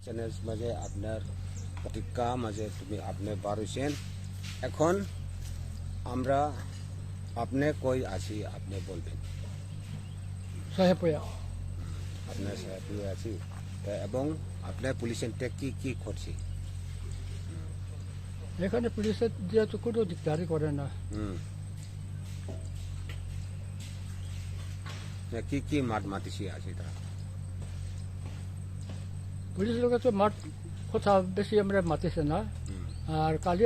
Channel মাঝে আপনার প্রতিজ্ঞা মাঝে তুমি আপনি বারুছেন এখন আমরা আপনি কই আছি আপনি বলবেন সাহেবয়া আপনার সাথে আছি এবং আপনার পুলিশের কি কি করছি এখানে পুলিশের দিয়ে তো কোনো দিকদারি করে না। কি কি মাতিছি আছে তারা পুলিশ লোক তো মাঠ কথা বেশি আমরা মাতিছে না। আর কালি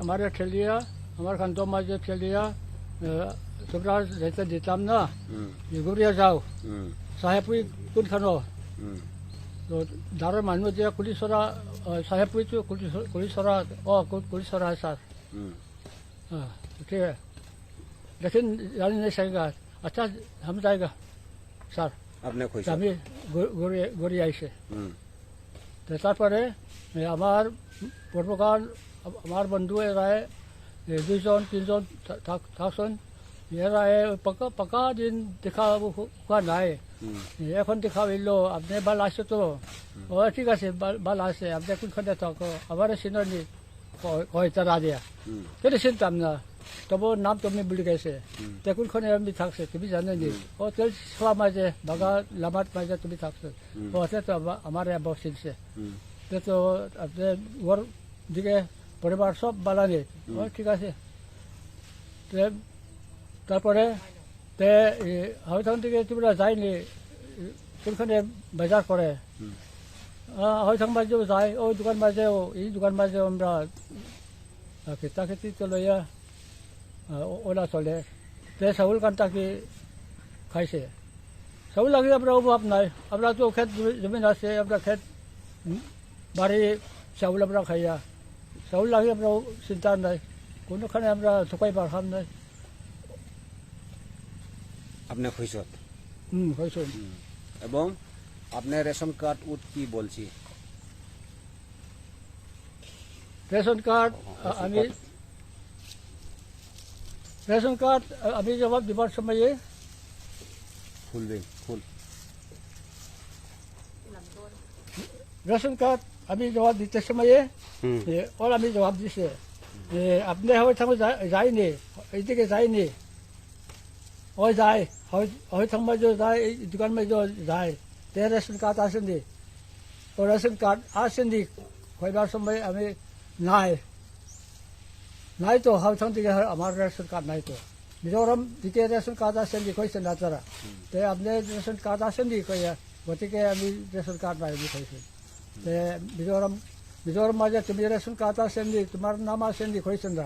আমার ঠেলিয়া আমার কান্ত মাঝে ঠেলিয়া তোমরা যেতে দিতাম না ঘুরিয়া যাও সাহেবপুই কোনখানো তো দাঁড়ের মানুষ দিয়ে কুলিশরা সাহেবপুই তো কুলিশরা কুলিশরা স্যার हाँ ठीक है लेकिन जाने नहीं सकेगा। अच्छा हम जाएगा सर আপনি কইছেন আমি গড়ি আইছে তারপরে আমার পূর্বকাল আমার বন্ধু এরায় দুইজন তিনজন থাকছেন এরায় পাকা দিন দেখা নাই এখন দেখা হইল আপনি ভাল আসছে তো ও ঠিক আছে ভাল আছে আপনি কোনখানে থাকো আবার চিনি কয় তারা দিয়া কিন্তু চিনতাম না তবু নাম তুমি বলে গেছে তে কোনখানে আমি থাকছে তুমি জানো নি ও তেল ছোয়া মাঝে বাগা লামাত মাঝে তুমি থাকছো ও তো আমার আবার চিনছে তো আপনি ওর দিকে পরিবার সব বালানি ও ঠিক আছে তারপরে তে হয়তন থেকে তোমরা যায়নি কোনখানে বাজার করে হয়তন মাঝেও যায় ওই দোকান মাঝেও এই দোকান মাঝেও আমরা খেতা খেতি চলইয়া ওলা চলে তে চাউল কান্তাকি খাইছে চাউল লাগি আমরা অভাব নাই আমরা তো খেত জমিন আছে আমরা খেত বাড়ি চাউল আমরা খাইয়া চাউল লাগি আমরা চিন্তা নাই কোনোখানে আমরা ঠকাই পারখাম নাই আপনি কইছত হয়েছে এবং আপনার রেশন কার্ড উঠ কি বলছি রেশন কার্ড আমি জবাব দেবার সময়ে খুলবেন খুল রেশন কার্ড আমি জবাব দিতে সময়ে ওর আমি জবাব দিছে আপনি হয়তো যায়নি এইদিকে যায়নি ওই যায় হয়তো মাঝে যায় এই দোকান মাঝে যায় তে রেশন কার্ড আসেনি ও রেশন কার্ড আসেনি কইবার সময় আমি নাই তো হয়তো দিকে আমার রেশন কার্ড নাই তো মিজোরাম দিকে রেশন কার্ড আসেনি কইছে না তারা তে আপনি রেশন কার্ড আসেনি কইয়া গতিকে আমি রেশন কার্ড নাই কইছে তে মিজোরাম মাঝে তুমি রেশন কার্ড আসেনি তোমার নাম আসেনি কইছেন না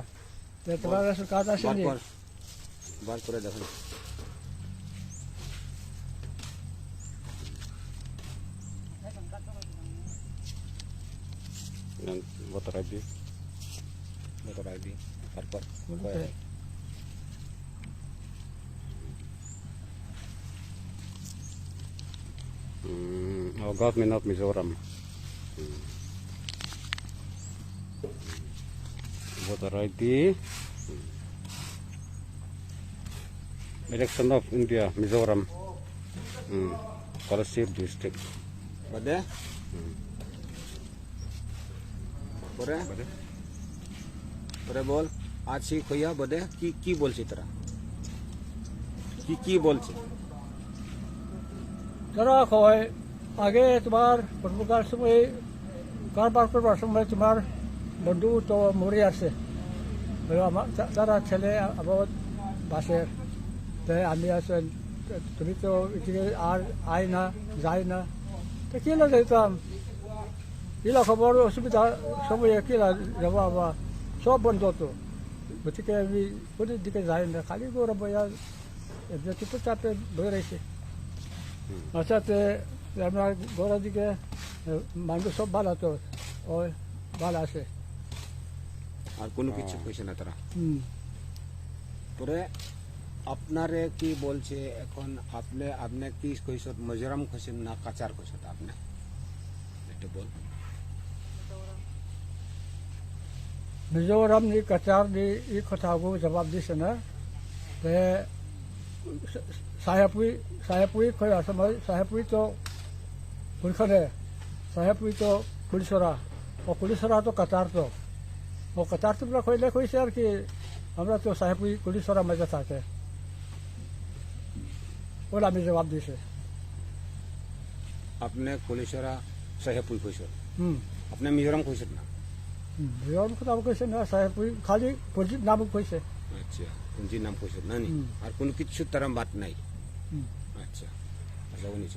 তে তোমার রেশন কার্ড আসেনি বার করে দেখুন voter ID তারপর government of Mizoram voter ID election of India Mizoram Scholarship district bade পরে বল আছি কইয়া বদে কি বলছি তোরা কি বলছে তারা কয় আগে তোমার পূর্বকাল সময় কারবার করবার সময় তোমার বন্ধু তো মরে আছে আমার তারা ছেলে আবার বাসের তাই আমি আছেন তুমি তো এদিকে আর আয় না যাই না তো কি না যেতাম এলা খবর অসুবিধা সময় কিলা যাবা বা সব বন্ধ তো গতিকে আমি কোনো দিকে যাই না খালি গৌরব বইয়া তো চাপে বয়ে রয়েছে আচ্ছাতে আমরা গৌরব দিকে মানুষ সব ভালো তো ওই ভালো আছে আর কোনো কিছু কইছে না তারা পরে আপনারে কি বলছে এখন আপনি কি কইছত মিজোরাম কইছেন না কাচার কইছত আপনি একটু বল মিজোরাম নি কাচার নি এই কথাকে জবাব দিছে না তে সাহেবপুই কয় সময় সাহেবপুই তো কোনখানে সাহেবপুই তো কুলিসরা ও কুলিসরা তো কাতার তো ও কাতার তো কইলে কইছে আর কি আমরা তো সাহেবপুই কুলিসরা মধ্যে থাকে ওরা আমি জবাব দিয়েছে আপনি কলিসরা সাহেবপুই কইছত হুম আপনি মিজোরাম কইছত না বিয়ন কথা কইছে না সাহেবপুই খালি পরিচিত নাম কইছে আচ্ছা পুঞ্জির নাম কইছত না নি হুম। আর কোনো কিছু তারা বাদ নাই হুম। আচ্ছা আচ্ছা উনি